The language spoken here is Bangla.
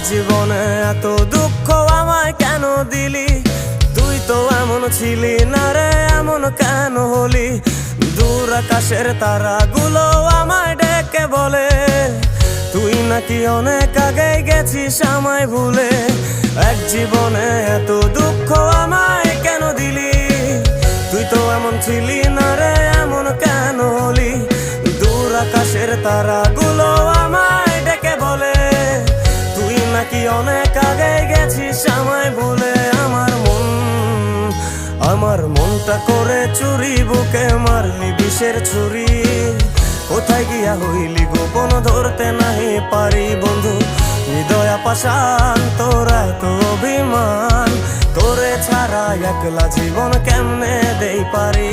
জীবনে এত দুঃখ আমায় কেন দিলি? তুই তো এমন ছিলি না রে, এমন কেন হলি? দূর আকাশের তারাগুলো আমায় ডেকে বলে তুই নাকি অনেক আগে গেছিস আমায় ভুলে। এক জীবনে এত দুঃখ আমায় কেন দিলি? তুই তো এমন ছিলি না রে, এমন কেন হলি? দূর আকাশের তারাগুলো আমায় ডেকে বলে তুই নাকি অনেক আগে গেছিস আমায় ভুলে। আমার মনটা করে চুরি, বুকে মারলি বিষের ছুরি। কোথায় গিয়া হইলি গোপন ধরতে নাহি পারি বন্ধু। হৃদয় পাষাণ তোরা তো অভিমান, তোরে ছাড়া একলা জীবন কেমনে দেই পারি।